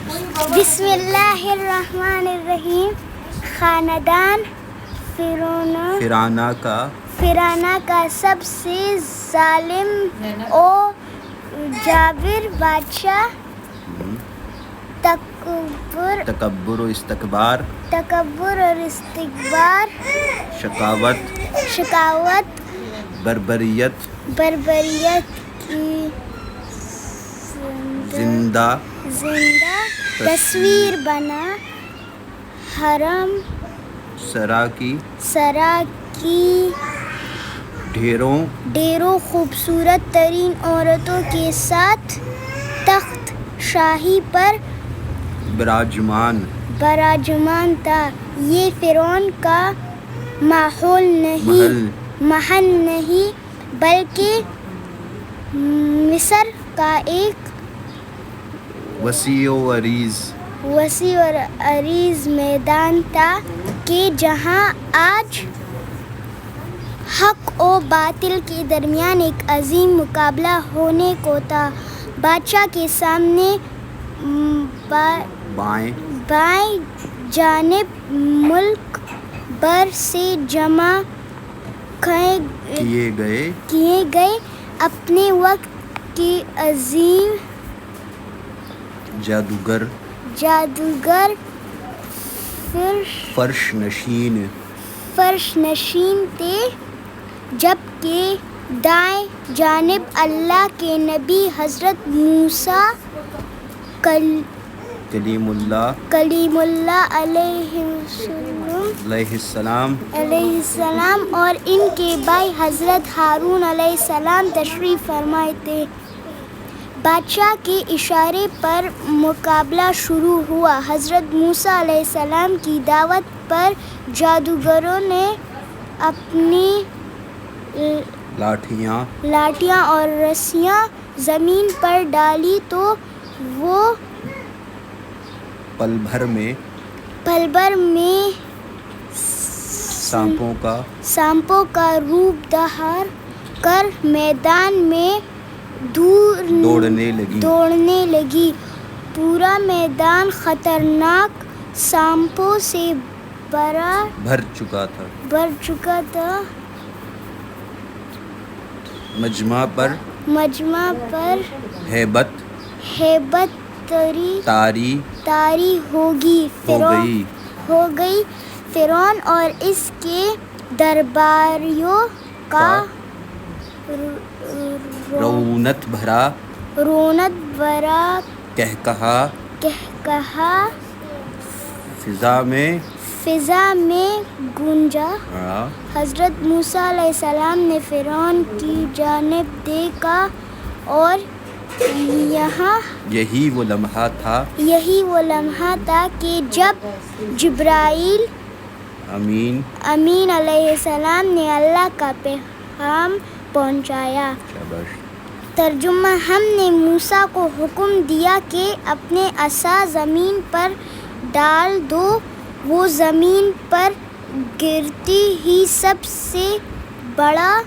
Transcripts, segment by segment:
بسم اللہ الرحمن الرحیم. خاندان فرعون کا سب سے ظالم و جابر بادشاہ تکبر و استکبار، شقاوت، بربریت کی زندہ تصویر بنا حرم سرا کی ڈھیروں خوبصورت ترین عورتوں کے ساتھ تخت شاہی پر براجمان تھا. یہ فرعون کا محل نہیں بلکہ مصر کا ایک وسیع و عریض میدان تھا کہ جہاں آج حق و باطل کے درمیان ایک عظیم مقابلہ ہونے کو تھا. بادشاہ کے سامنے بائیں جانب ملک بھر سے جمع کیے گئے اپنے وقت کے عظیم جادوگر فرش نشین تھے، جبکہ دائیں جانب اللہ کے نبی حضرت موسیٰ کلیم اللہ علیہ السلام اور ان کے بھائی حضرت ہارون علیہ السلام تشریف فرمائے تھے. بادشاہ کے اشارے پر مقابلہ شروع ہوا. حضرت موسیٰ علیہ السلام کی دعوت پر جادوگروں نے اپنی لاٹھیاں اور رسیاں زمین پر ڈالی تو وہ پل بھر میں سانپوں کا روپ دھار کر میدان میں دوڑنے لگی. پورا میدان خطرناک سانپوں سے بھر چکا تھا. مجمع پر ہیبت طاری ہو گئی. فرعون اور اس کے درباریوں کا رونت بھرا کہکہا فضا میں گونجا. حضرت موسیٰ علیہ السلام نے فرعون کی جانب دیکھا اور یہی وہ لمحہ تھا کہ جب جبرائیل امین علیہ السلام نے اللہ کا پیغام پہنچایا. ترجمہ: ہم نے موسیٰ کو حکم دیا کہ اپنے عصا زمین پر ڈال دو. وہ زمین پر گرتی ہی سب سے بڑا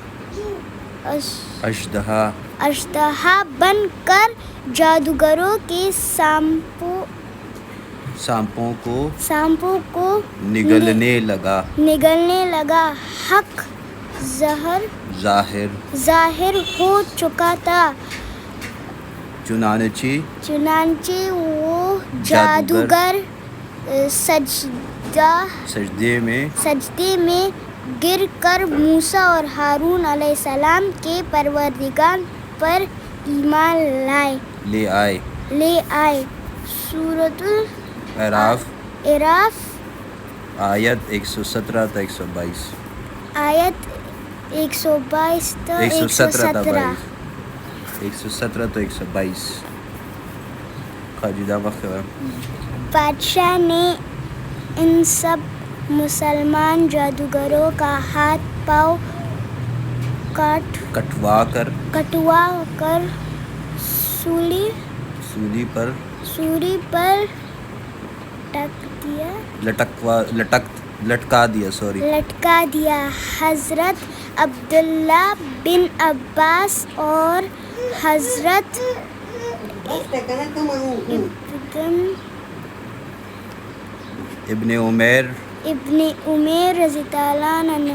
اژدہا بن کر جادوگروں کے سانپوں کو نگلنے لگا. حق ظاہر ہو چکا تھا. چنانچہ وہ جادوگر سجدے میں گر کر موسیٰ اور ہارون علیہ السلام کے پروردگار پر ایمان لے آئے. سورۃ الاعراف آیت 117 تا 122. آیت 122 تا 117. 117 تا 122. خاجدہ وقت بادشاہ نے ان سب مسلمان جادوگروں کا ہاتھ پاؤں کٹوا کر سولی پر لٹکا دیا. حضرت عبداللہ بن عباس اور حضرت ابن عمیر ابن عمیر رضی اللہ عنہ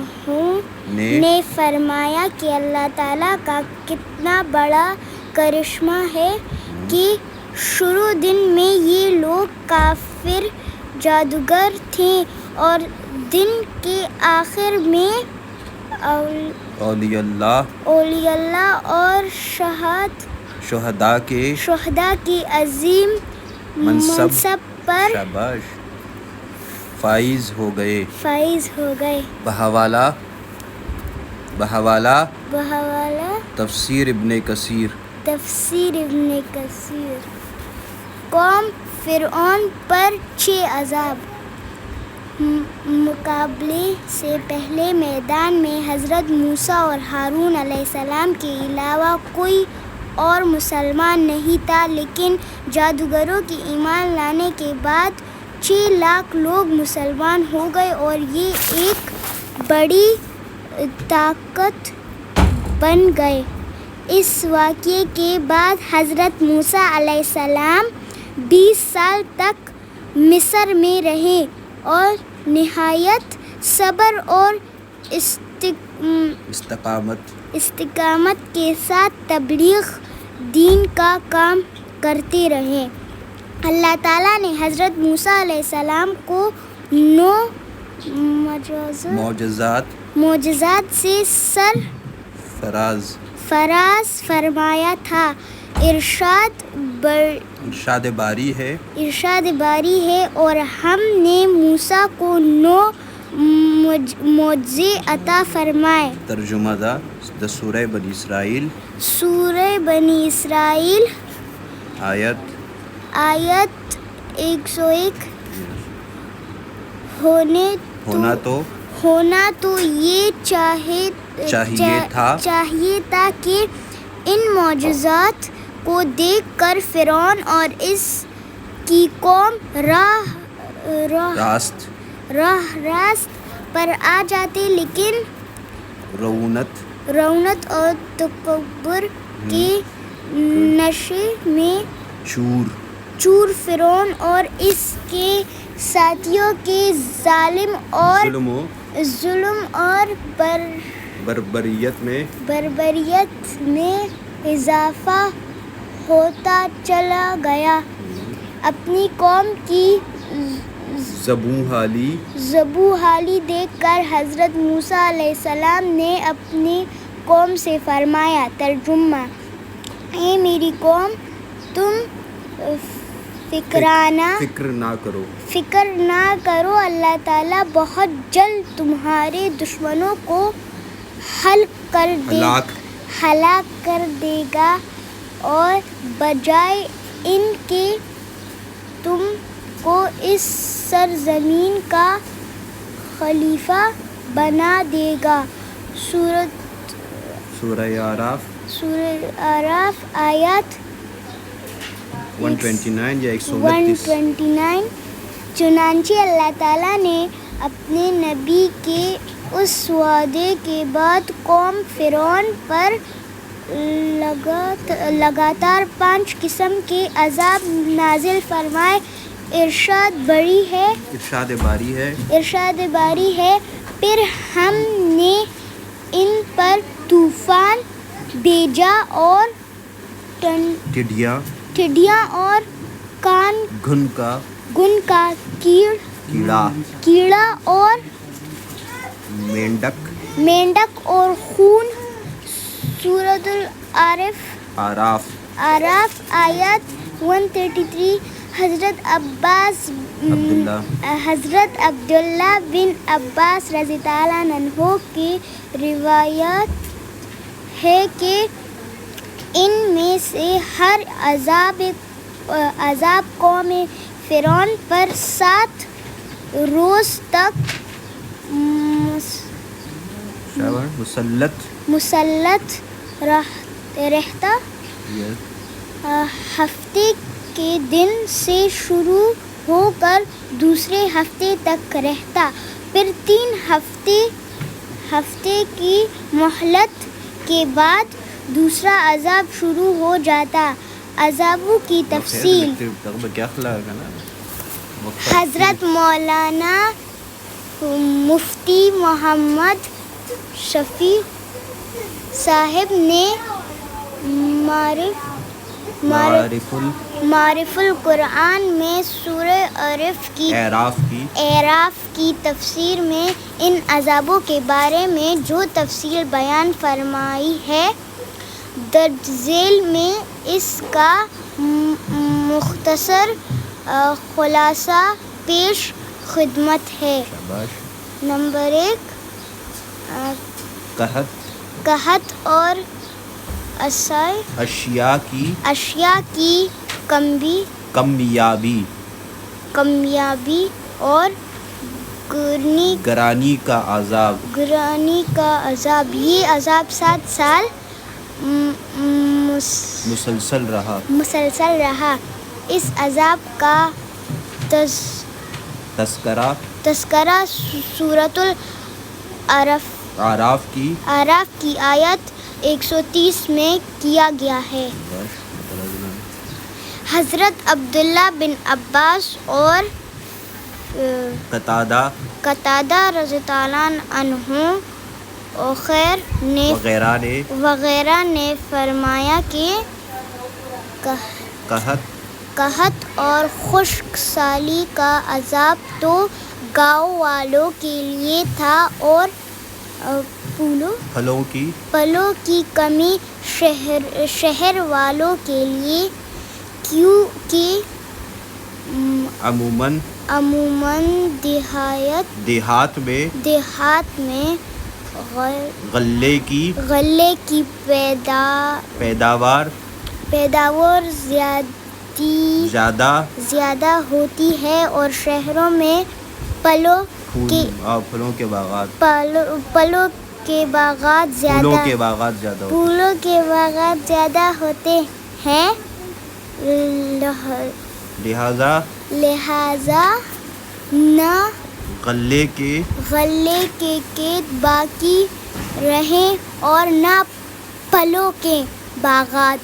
نے فرمایا کہ اللہ تعالیٰ کا کتنا بڑا کرشمہ ہے کہ شروع دن میں یہ لوگ کافر جادوگر تھے اور دن کے آخر میں اولیاء اللہ اور شہداء کی عظیم منصب پر شاباش فائز ہو گئے. بحوالہ تفسیر ابن کثیر. قوم فرعون پر 6 عذاب. مقابلے سے پہلے میدان میں حضرت موسیٰ اور ہارون علیہ السلام کے علاوہ کوئی اور مسلمان نہیں تھا، لیکن جادوگروں کے ایمان لانے کے بعد 6 لاکھ لوگ مسلمان ہو گئے اور یہ ایک بڑی طاقت بن گئے. اس واقعے کے بعد حضرت موسیٰ علیہ السلام 20 سال تک مصر میں رہے اور نہایت صبر اور استقامت کے ساتھ تبلیغ دین کا کام کرتے رہے. اللہ تعالیٰ نے حضرت موسیٰ علیہ السلام کو 9 معجزات سے فراز فرمایا تھا. ارشاد باری ہے اور ہم نے موسیٰ کو 9 معجزے عطا فرمائے. ترجمہ سورہ بنی اسرائیل آیت 101. ہونا تو یہ چاہیے تھا کہ ان معجزات کو دیکھ کر فرعون اور اس کی قوم راست پر آ جاتے، لیکن رونت اور تکبر کے نشے میں چور فرعون اور اس کے ساتھیوں کے ظلم اور بربریت میں اضافہ ہوتا چلا گیا. اپنی قوم کی ذبح حالی دیکھ کر حضرت موسیٰ علیہ السلام نے اپنی قوم سے فرمایا. ترجمہ: اے میری قوم، تم فکر نہ کرو، اللہ تعالیٰ بہت جلد تمہارے دشمنوں کو ہلاک کر دے گا اور بجائے ان کے تم کو اس سرزمین کا خلیفہ بنا دے گا. سورہ اعراف آیات 129. چنانچہ اللہ تعالیٰ نے اپنے نبی کے اس وعدے کے بعد قوم فرعون پر لگاتار 5 قسم کے عذاب نازل فرمائے. ارشاد باری ہے. پھر ہم نے ان پر طوفان بھیجا اور ٹڈیاں اور گھن کا کیڑا اور مینڈک اور خون. سورۃ الاعراف آیات 133. حضرت عبداللہ بن عباس رضی اللہ عنہ کی روایت ہے کہ ان میں سے ہر عذاب قوم فرعون پر 7 روز تک مسلط رہتا. ہفتے کے دن سے شروع ہو کر دوسرے ہفتے تک رہتا، پھر 3 ہفتے کی مہلت کے بعد دوسرا عذاب شروع ہو جاتا. عذابوں کی تفصیل. حضرت مولانا مفتی محمد شفیع صاحب نے معرف القرآن میں سورہ اعراف کی تفسیر میں ان عذابوں کے بارے میں جو تفصیل بیان فرمائی ہے، درج ذیل میں اس کا مختصر خلاصہ پیش خدمت ہے۔ نمبر 1، قحط اور اشیاء کی کمیابی اور گرانی کا عذاب، یہ عذاب 7 سال مسلسل رہا۔ اس عذاب کا تذکرہ سورۃ الاعراف کی آیت 130 میں کیا گیا ہے۔ حضرت عبداللہ بن عباس اور قتادہ رضی اللہ عنہ وغیرہ نے فرمایا کہ قحط اور خشک سالی کا عذاب تو گاؤں والوں کے لیے تھا اور پھلوں کی کمی شہر والوں کے لیے، کیونکہ عموماً دیہات میں غلے کی پیداوار زیادہ ہوتی ہے اور شہروں میں پھلوں کے باغات زیادہ ہوتے ہیں، لہذا نہ غلے کے کھیت باقی رہیں اور نہ پھلوں کے باغات۔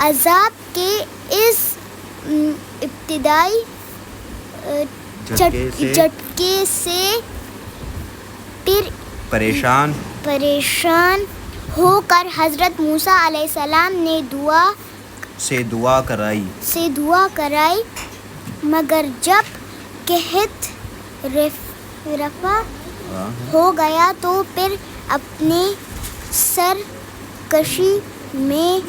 عذاب کے اس ابتدائی جھٹکے سے پھر پریشان ہو کر حضرت موسیٰ علیہ السلام نے دعا کرائی، مگر جب قحط رفع ہو گیا تو پھر اپنی سرکشی میں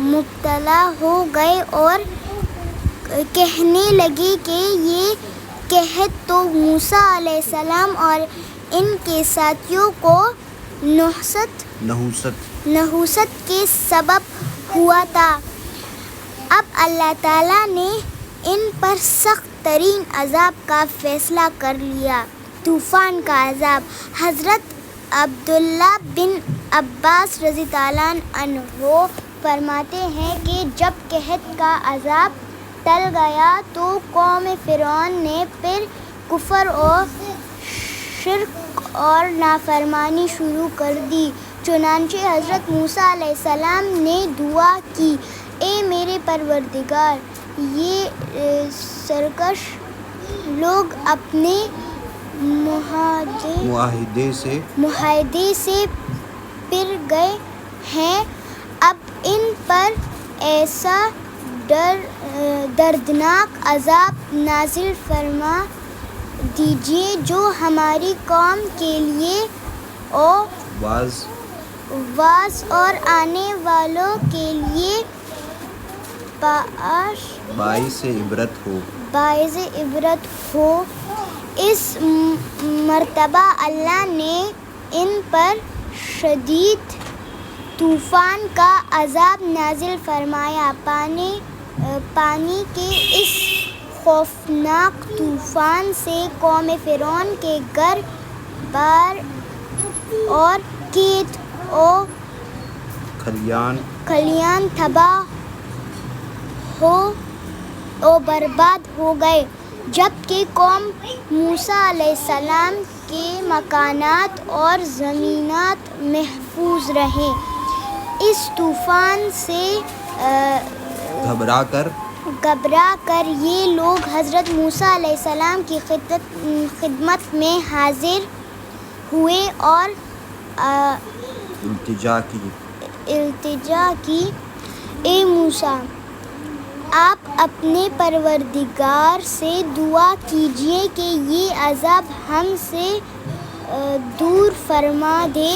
مبتلا ہو گئے اور کہنے لگے کہ یہ قحط تو موسیٰ علیہ السلام اور ان کے ساتھیوں کو نحوست کے سبب ہوا تھا۔ اب اللہ تعالیٰ نے ان پر سخت ترین عذاب کا فیصلہ کر لیا، طوفان کا عذاب۔ حضرت عبداللہ بن عباس رضی اللہ عنہ فرماتے ہیں کہ جب قحط کا عذاب ٹل گیا تو قوم فرعون نے پھر کفر اور شرک اور نافرمانی شروع کر دی، چنانچہ حضرت موسیٰ علیہ السلام نے دعا کی، اے میرے پروردگار، یہ سرکش لوگ اپنے معاہدے سے پھر گئے ہیں، اب ان پر ایسا دردناک عذاب نازل فرما دیجیے جو ہماری قوم کے لیے واعظ اور آنے والوں کے لیے باعث عبرت ہو۔ اس مرتبہ اللہ نے ان پر شدید طوفان کا عذاب نازل فرمایا۔ پانی کے اس خوفناک طوفان سے قوم فرعون کے گھر بار اور کھیت و کھلیان تباہ و برباد ہو گئے، جبکہ قوم موسیٰ علیہ السلام کے مکانات اور زمینات محفوظ رہیں۔ اس طوفان سے گھبرا کر یہ لوگ حضرت موسیٰ علیہ السلام کی خدمت میں حاضر ہوئے اور التجا کی، اے موسیٰ، آپ اپنے پروردگار سے دعا کیجئے کہ یہ عذاب ہم سے دور فرما دے۔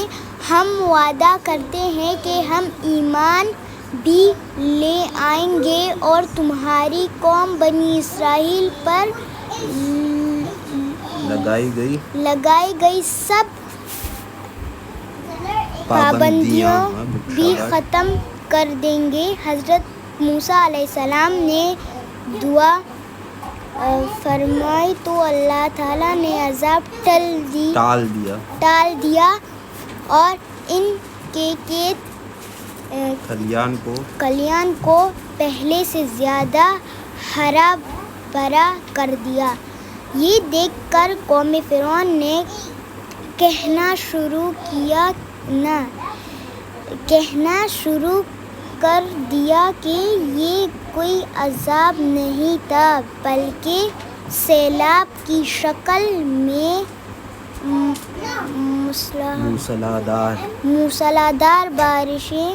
ہم وعدہ کرتے ہیں کہ ہم ایمان بھی لے آئیں گے اور تمہاری قوم بنی اسرائیل پر لگائی گئی سب پابندیوں بھی ختم کر دیں گے۔ حضرت موسیٰ علیہ السلام نے دعا فرمائی تو اللہ تعالیٰ نے عذاب ٹال دیا اور ان کے کلیان کو پہلے سے زیادہ ہرا بھرا کر دیا۔ یہ دیکھ کر قوم فرعون نے کہنا شروع کر دیا کہ یہ کوئی عذاب نہیں تھا بلکہ سیلاب کی شکل میں موسلادھار بارشیں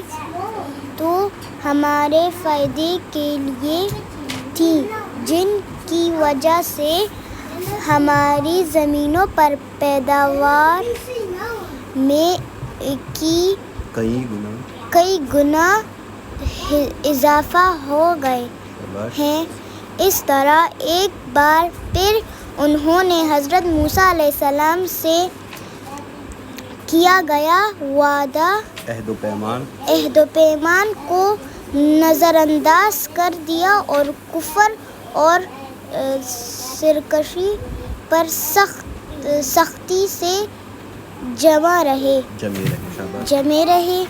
تو ہمارے فائدے کے لیے تھیں، جن کی وجہ سے ہماری زمینوں پر پیداوار میں کئی گنا اضافہ ہو گئے ہیں۔ اس طرح ایک بار پھر انہوں نے حضرت موسیٰ علیہ السلام سے کیا گیا وعدہ عہد و پیمان کو نظر انداز کر دیا اور کفر اور سرکشی پر سختی سے جمے رہے۔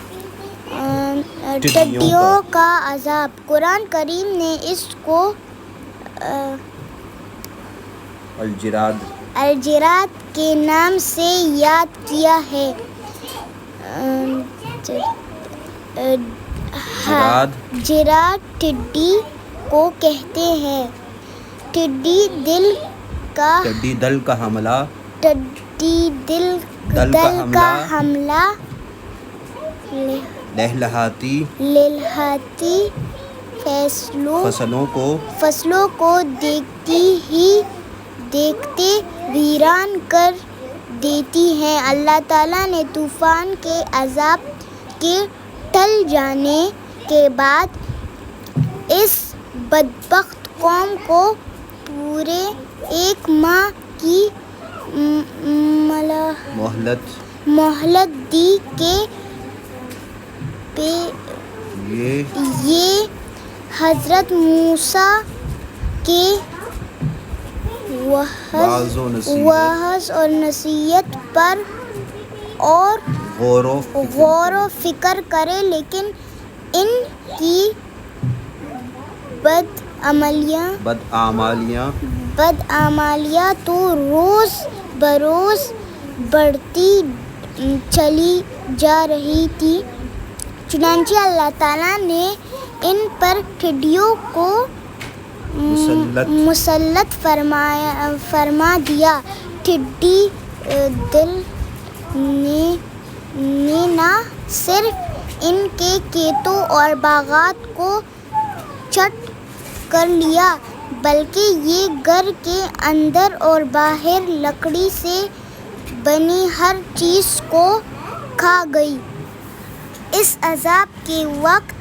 ٹڈیوں کا عذاب، قرآن کریم نے اس کو الجراد کے نام سے یاد کیا ہے۔ جراد ٹڈی کو کہتے ہیں۔ ٹڈی دل کا حملہ لہلاتی فصلوں کو دیکھتے ویران کر دیتی ہیں۔ اللہ تعالیٰ نے طوفان کے عذاب کے ٹل جانے کے بعد اس بدبخت قوم کو پورے 1 ماہ کی مہلت دی کہ یہ حضرت موسیٰ کے وعظ اور نصیحت پر اور غور و فکر کرے، لیکن ان کی بدعمالیاں تو روز بروز بڑھتی چلی جا رہی تھی۔ چنانچہ اللہ تعالیٰ نے ان پر ٹڈیوں کو مسلط فرما دیا۔ ٹڈی دل نے نہ صرف ان کے کھیتوں اور باغات کو چٹ کر لیا بلکہ یہ گھر کے اندر اور باہر لکڑی سے بنی ہر چیز کو کھا گئی۔ اس عذاب کے وقت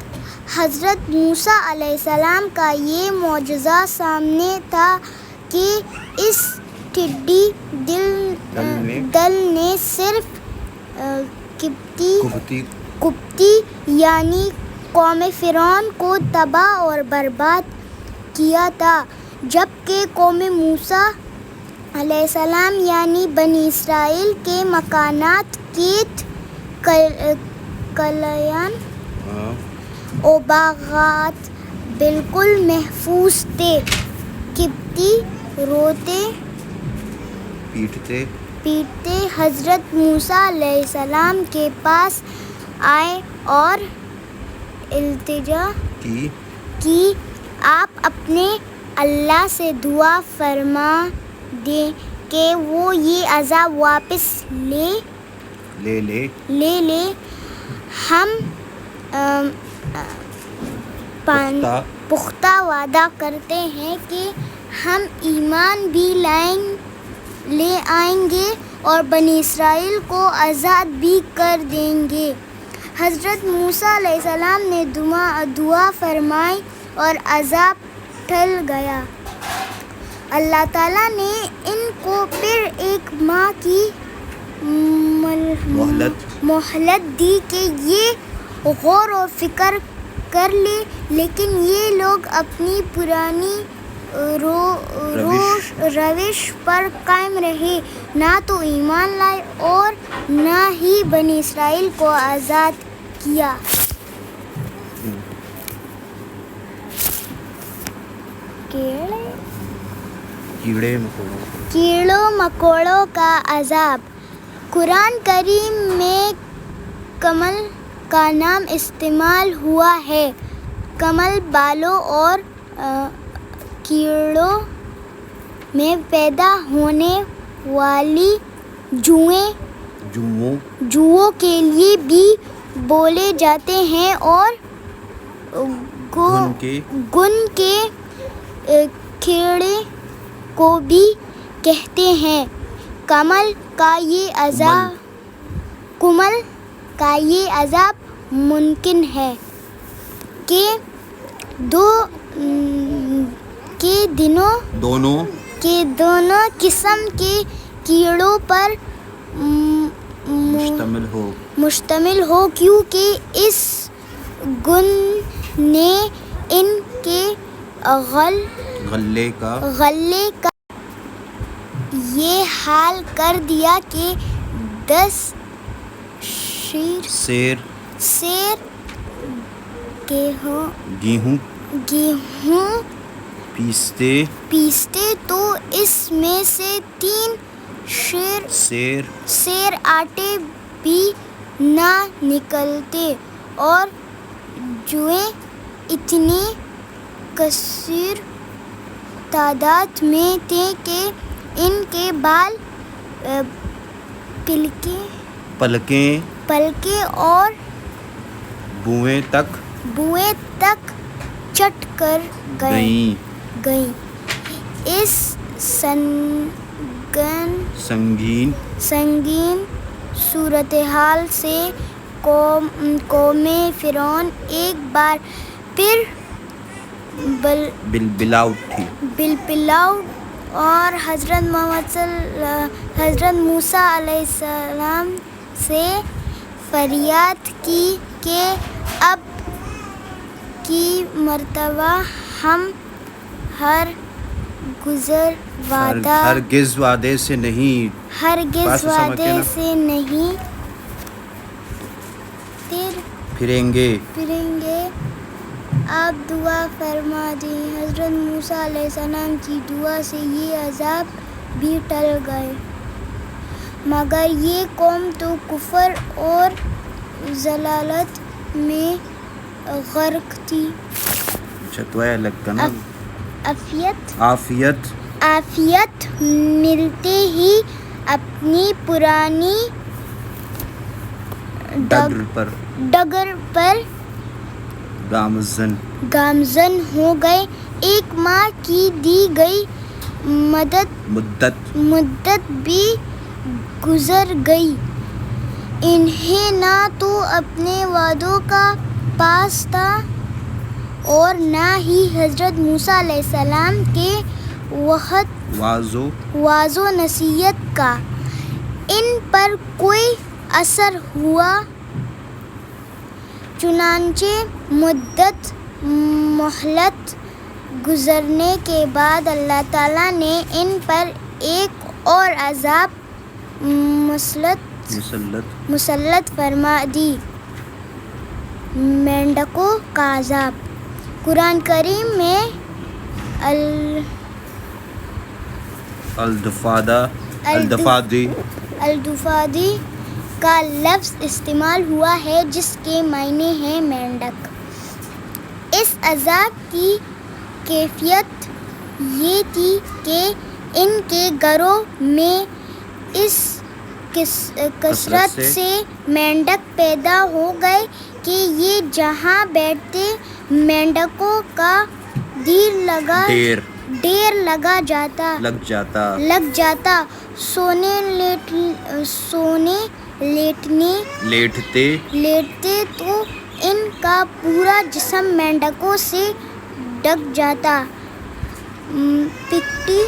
حضرت موسیٰ علیہ السلام کا یہ معجزہ سامنے تھا کہ اس ٹڈی دل نے صرف قبطی یعنی قوم فرعون کو تباہ اور برباد کیا تھا، جبکہ قوم موسیٰ علیہ السلام یعنی بنی اسرائیل کے مکانات، کھیت، کلیان و باغات بالکل محفوظ تھے۔ قبطی روتے پیٹتے حضرت موسیٰ علیہ السلام کے پاس آئے اور التجا کی آپ اپنے اللہ سے دعا فرما دیں کہ وہ یہ عذاب واپس لے لے. ہم پختہ وعدہ کرتے ہیں کہ ہم ایمان بھی لے آئیں گے اور بنی اسرائیل کو آزاد بھی کر دیں گے. حضرت موسیٰ علیہ السلام نے دعا فرمائی اور عذاب ٹل گیا. اللہ تعالیٰ نے ان کو پھر 1 ماہ کی مہلت دی کہ یہ غور و فکر کر لے، لیکن یہ لوگ اپنی پرانی روش پر قائم رہے، نہ تو ایمان لائے اور نہ ہی بنی اسرائیل کو آزاد کیا. کیڑوں مکوڑوں کا عذاب. قرآن کریم میں کمل کا نام استعمال ہوا ہے. کمل بالوں اور کیڑوں میں پیدا ہونے والی جوؤں کے لیے بھی بولے جاتے ہیں اور گن کے کیڑے کو بھی کہتے ہیں. کمل کا یہ عذاب ممکن ہے کہ دونوں قسم کے کیڑوں پر مشتمل ہو، کیونکہ اس گن نے ان کے غلے کا یہ حال کر دیا کہ 10 سیر گیہوں پیستے تو اس میں سے 3 سیر آٹے بھی نہ نکلتے، اور جوئیں اتنی کثیر تعداد میں تھے کہ ان کے بال پلکیں اور بوئیں تک چٹ کر گئیں. اس سنگین صورتحال سے قوم فرعون ایک بار پھر بلبلا اور حضرت موسیٰ علیہ السلام سے فریاد کی کہ اب کی مرتبہ ہم ہرگز وعدے سے نہیں پھریں گے. آپ دعا فرما دیں. حضرت موسیٰ علیہ السلام کی دعا سے یہ عذاب بھی ٹل گئے، مگر یہ قوم تو کفر اور ضلالت میں غرق تھی. عافیت ملتے ہی اپنی پرانی ڈگر پر گامزن ہو گئے. 1 ماہ کی دی گئی مدت بھی گزر گئی. انہیں نہ تو اپنے وعدوں کا پاس تھا اور نہ ہی حضرت موسیٰ علیہ السلام کے واعظ و نصیحت کا ان پر کوئی اثر ہوا. چنانچہ مہلت گزرنے کے بعد اللہ تعالیٰ نے ان پر ایک اور عذاب مسلط فرما دی، مینڈکوں کا عذاب. قرآن کریم میں الدفادی کا لفظ استعمال ہوا ہے جس کے معنی ہیں مینڈک. اس عذاب کی کیفیت یہ تھی کہ ان کے گھروں میں اس کثرت سے مینڈک پیدا ہو گئے کہ یہ جہاں بیٹھتے مینڈکوں کا ڈیر لگ جاتا. لیٹتے تو ان کا پورا جسم مینڈکوں سے ڈھک جاتا. پکی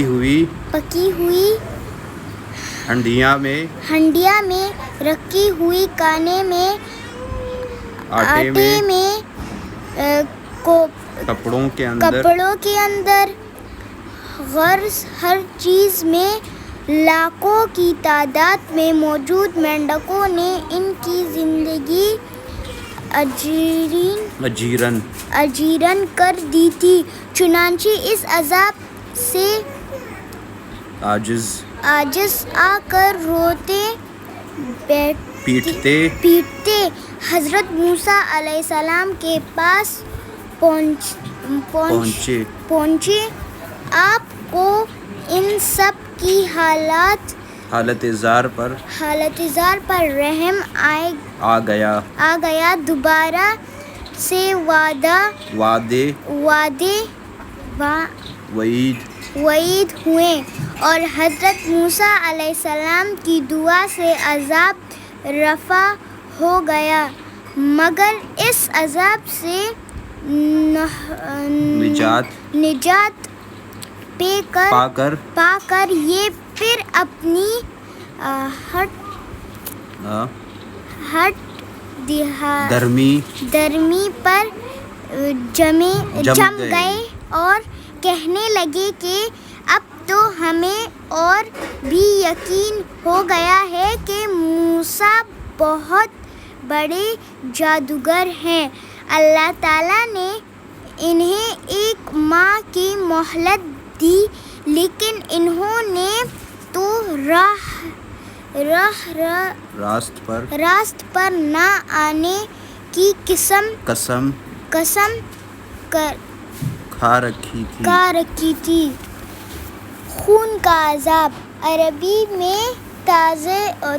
ہوئی ہنڈیا میں رکھی ہوئی کانے میں آٹے میں کپڑوں کے اندر غرض ہر چیز میں لاکھوں کی تعداد میں موجود مینڈکوں نے ان کی زندگی اجیرن کر دی تھی. چنانچہ اس عذاب سے عاجز آ کر روتے پیٹتے حضرت موسیٰ علیہ السلام کے پاس پہنچے. آپ کو ان سب کی حالت زار پر رحم آ گیا. دوبارہ سے وعید ہوئے اور حضرت موسیٰ علیہ السلام کی دعا سے عذاب رفع ہو گیا. مگر اس عذاب سے نجات پا کر یہ پھر اپنی درمی پر جم گئے اور کہنے لگے کہ اب تو ہمیں اور بھی یقین ہو گیا ہے کہ موسیٰ بہت بڑے جادوگر ہیں. اللہ تعالیٰ نے انہیں 1 ماہ کی مہلت دی لیکن انہوں نے تو راست پر نہ آنے کی قسم کھا رکھی تھی. خون کا عذاب عربی میں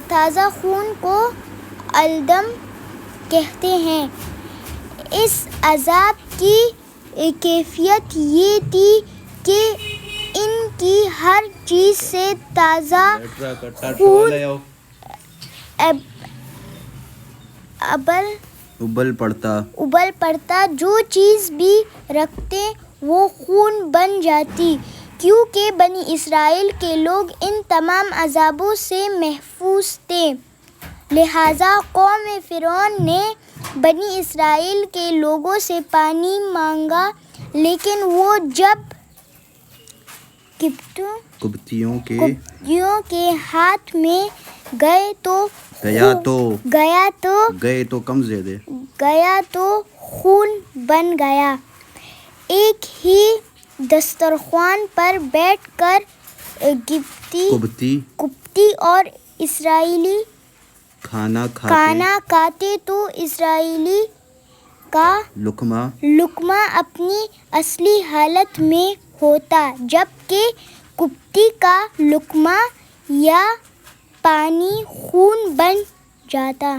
تازہ خون کو الدم کہتے ہیں. اس عذاب کی کیفیت یہ تھی کہ ان کی ہر چیز سے تازہ خون ابل پڑتا. جو چیز بھی رکھتے وہ خون بن جاتی. کیونکہ بنی اسرائیل کے لوگ ان تمام عذابوں سے محفوظ تھے لہٰذا قوم فرعون نے بنی اسرائیل کے لوگوں سے پانی مانگا لیکن وہ جب قبطیوں کے ہاتھ میں گیا تو خون بن گیا. ایک ہی دسترخوان پر بیٹھ کر قبطی اور اسرائیلی کھانا کھاتے تو اسرائیلی کا لقمہ اپنی اصلی حالت میں ہوتا جبکہ قبطی کا لقمہ یا پانی خون بن جاتا.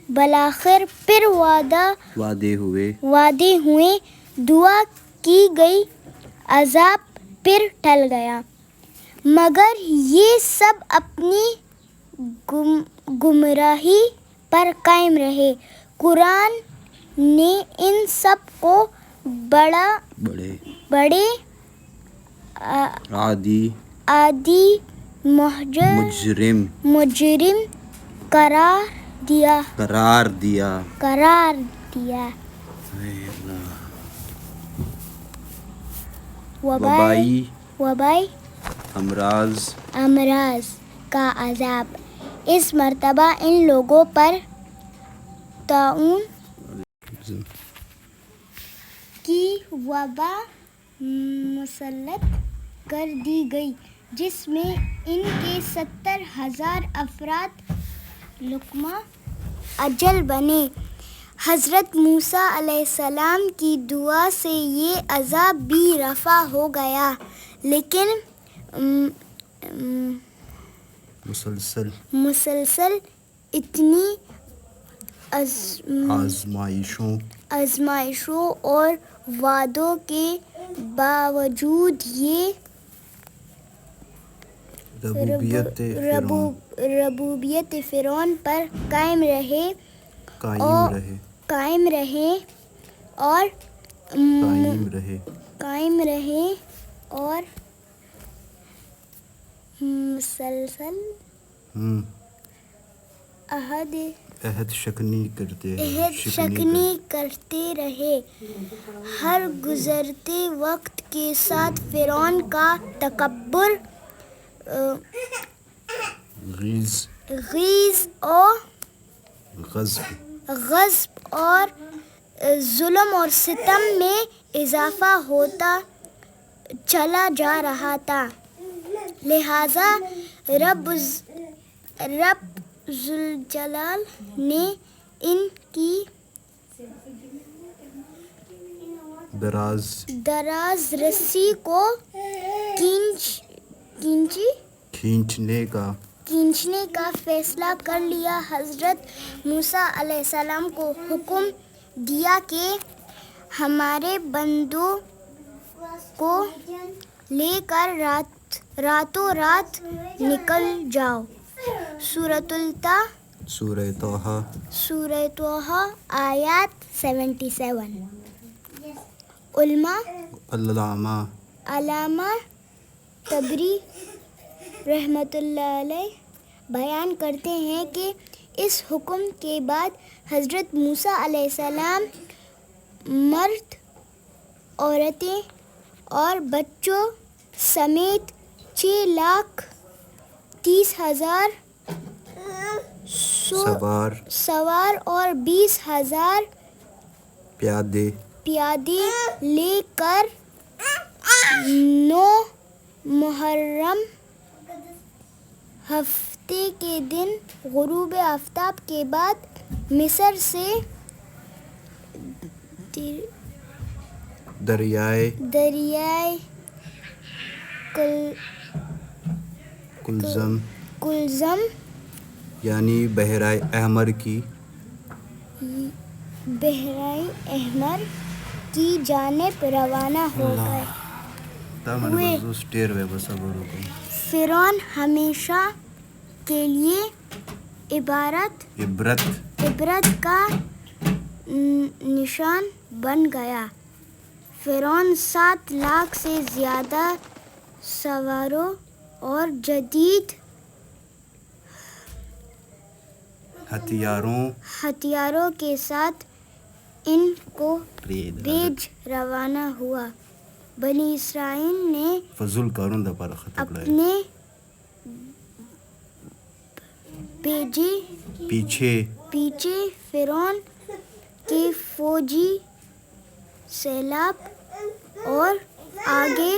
بلاخر پھر وعدے ہوئے دعا کی گئی عذاب پھر ٹل گیا. مگر یہ سب اپنی گمراہی پر قائم رہے. قرآن نے ان سب کو بڑے عادی مجرم قرار دیا. وبائی امراض کا عذاب. اس مرتبہ ان لوگوں پر طاعون کی وبا مسلط کر دی گئی جس میں ان کے 70,000 افراد اجل بنے. حضرت موسیٰ علیہ السلام کی دعا سے یہ عذاب بھی رفع ہو گیا، لیکن مسلسل اتنی آزمائشوں اور وعدوں کے باوجود یہ ربوبیت فرعون پر قائم رہے اور مسلسل عہد شکنی کرتے رہے. ہر گزرتے وقت کے ساتھ فرعون کا تکبر، غضب اور ظلم اور ستم میں اضافہ ہوتا چلا جا رہا تھا. لہذا رب ذوالجلال نے ان کی دراز رسی کو کھینچنے کا فیصلہ کر لیا. حضرت موسیٰ علیہ السلام کو حکم دیا کہ ہمارے بندوں کو لے کر راتوں رات نکل جاؤ. سورہ طٰہٰ آیات 77. علامہ طبری رحمۃ اللہ علیہ بیان کرتے ہیں کہ اس حکم کے بعد حضرت موسیٰ علیہ السلام مرد، عورتیں اور بچوں سمیت 6,30,000 سوار اور 20,000 پیادے لے کر 9 محرم ہفتے کے دن غروب آفتاب کے بعد مصر سے دریائے کلزم یعنی بحیرہ احمر کی جانب روانہ ہو گئے. فرعون ہمیشہ کے لیے عبرت کا نشان بن گیا. فرعون 7 لاکھ سے زیادہ سواروں اور جدید ہتھیاروں کے ساتھ ان کو بھیج روانہ ہوا. بنی اسرائیل نے اپنے پیچھے فرعون کے فوجی سیلاب اور آگے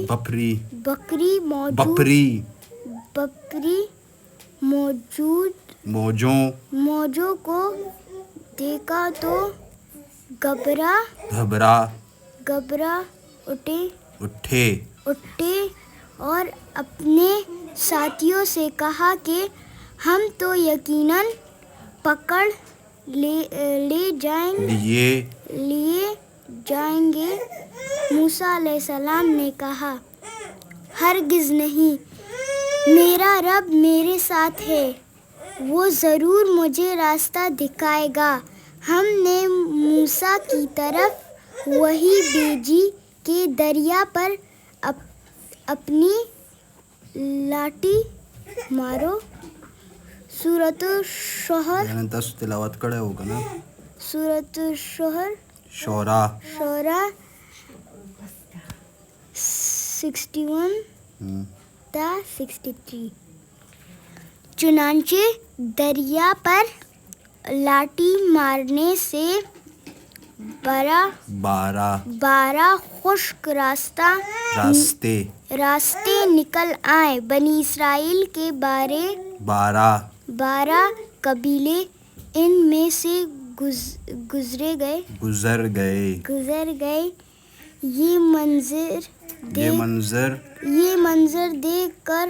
بکری موجوں کو دیکھا تو گھبرا اٹھے اور اپنے ساتھیوں سے کہا کہ ہم تو یقیناً پکڑ لیے جائیں گے. موسیٰ علیہ السلام نے کہا، ہرگز نہیں، میرا رب میرے ساتھ ہے، وہ ضرور مجھے راستہ دکھائے گا. ہم نے موسیٰ کی طرف وحی بھیجی کہ دریا پر اپنی لاٹھی مارو. سورۃ الشعراء تلاوت کرے ہوگا نا. سورۃ شعراء 61 تا 63. چنانچہ دریا پر لاٹھی مارنے سے 12 خشک راستے نکل آئے. بنی اسرائیل کے 12 12 قبیلے ان میں سے گزر گئے. یہ منظر دیکھ کر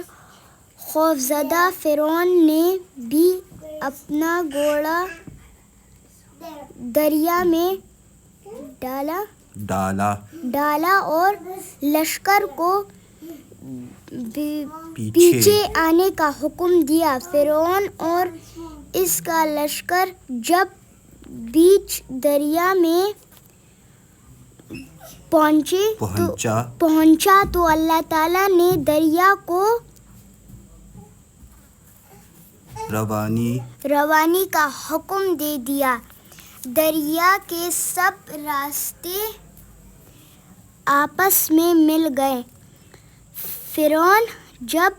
خوفزدہ فرعون نے بھی اپنا گھوڑا دریا میں ڈالا اور لشکر کو پیچھے آنے کا حکم دیا. فرعون اور اس کا لشکر جب بیچ دریا میں پہنچا تو اللہ تعالیٰ نے دریا کو روانی کا حکم دے دیا. دریا کے سب راستے آپس میں مل گئے. فرعون جب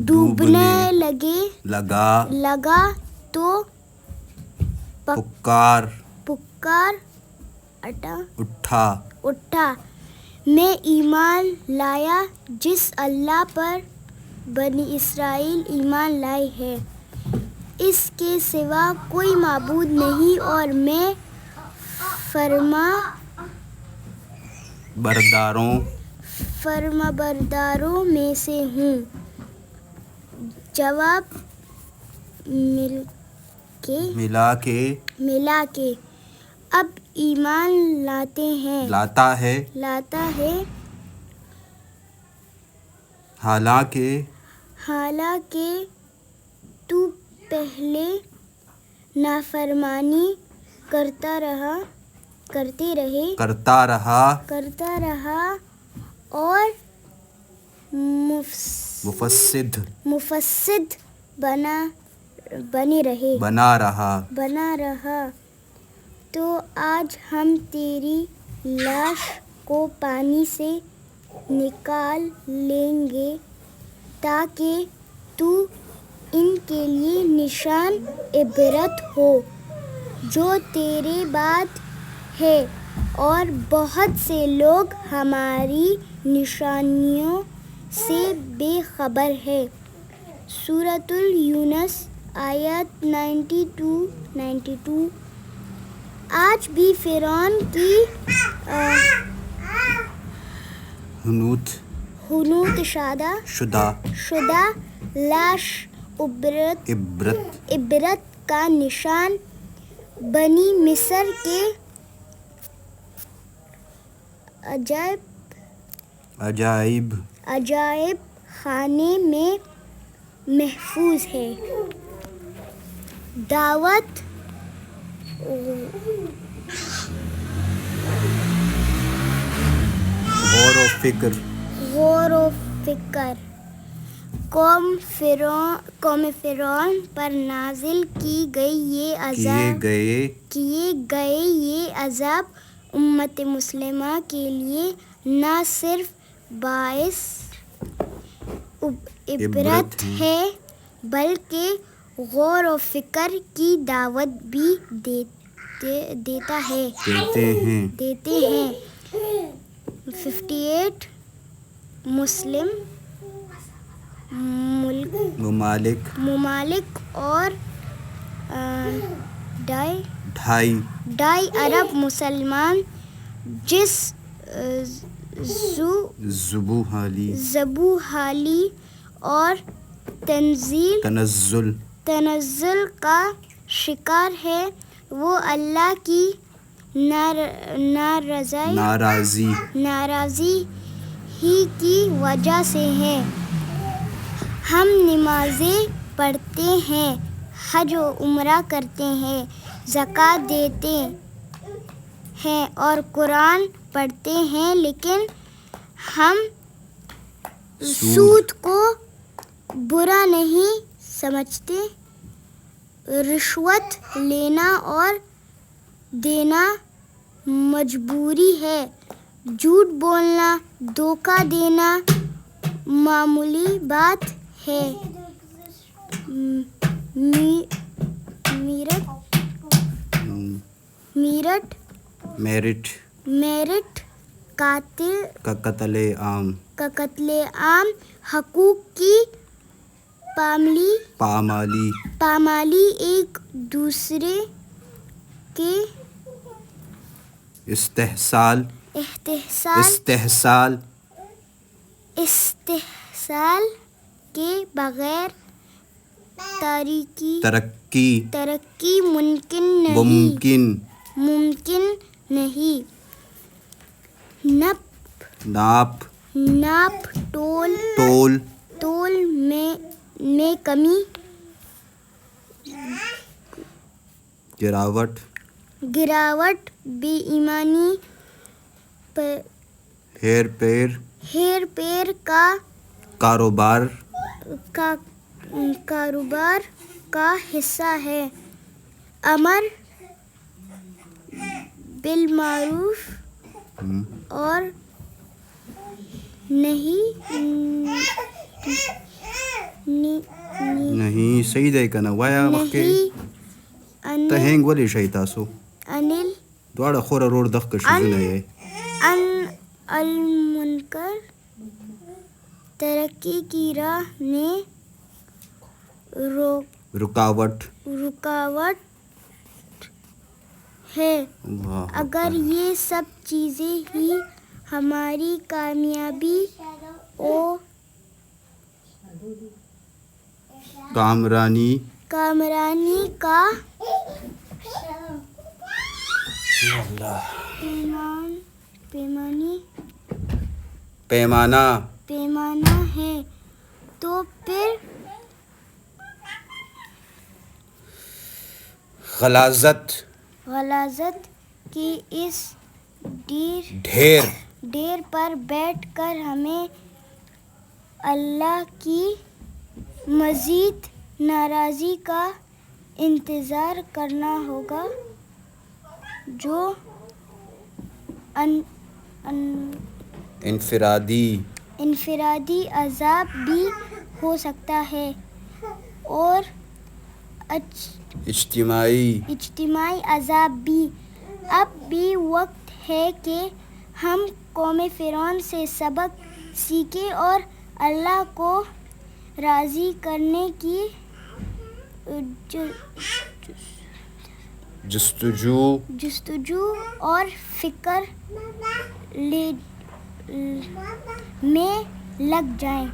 ڈوبنے لگا تو پکار اٹھا میں ایمان لایا جس اللہ پر بنی اسرائیل ایمان لائے ہے. اس کے سوا کوئی معبود نہیں اور میں فرما برداروں میں سے ہوں. جواب ملا کے اب ایمان لاتا ہے حالانکہ تو پہلے نافرمانی کرتا رہا اور مفسد بنا رہا. تو آج ہم تیری لاش کو پانی سے نکال لیں گے تاکہ تو ان کے لیے نشان عبرت ہو جو تیرے بعد ہے، اور بہت سے لوگ ہماری نشانیوں سے بے خبر ہے. سورۃ یونس آیت 92. آج بھی فرعون کی حنوط شدہ لاش عبرت کا نشان بنی مصر کے عجائب خانے میں محفوظ ہے. دعوت غور و فکر. قوم فرعون پر نازل کیے گئے یہ عذاب امت مسلمہ کے لیے نہ صرف باعث عبرت ہے بلکہ غور و فکر کی دعوت بھی دیتے ہیں. 58 مسلم ممالک اور 2.5 ارب مسلمان جس زبوحالی اور تنزل کا شکار ہے وہ اللہ کی ناراضی ہی کی وجہ سے ہے. ہم نمازیں پڑھتے ہیں، حج و عمرہ کرتے ہیں، زکوٰۃ دیتے ہیں اور قرآن پڑھتے ہیں، لیکن ہم سود کو برا نہیں سمجھتے. رشوت لینا اور دینا مجبوری ہے. جھوٹ بولنا، دھوکہ دینا معمولی بات ہے. میرٹ کا قتل عام، حقوق کی پامالی ایک دوسرے کے استحصال کے بغیر ترقی ممکن نہیں. ناپ تول میں کمی. گراوٹ بے ایمانی. ہیر پیر کا کاروبار کا حصہ ہے. امر بالمعروف اور نہیں صحیح دی کنه وایا مخکې ته هنګ ولې شي تاسو دواړه خور رور دغه شیزونه یې المنکر ترقی کی راہ میں رکاوٹ ہے. اگر یہ سب چیزیں ہی ہماری کامیابی اور کامرانی کا پیمانہ ہے تو پھر غلاظت کی اس ڈھیر پر بیٹھ کر ہمیں اللہ کی مزید ناراضی کا انتظار کرنا ہوگا جو انفرادی عذاب بھی ہو سکتا ہے اور اجتماعی عذاب بھی. اب بھی وقت ہے کہ ہم قوم فرعون سے سبق سیکھیں اور اللہ کو راضی کرنے کی جستجو اور فکر میں لگ جائیں.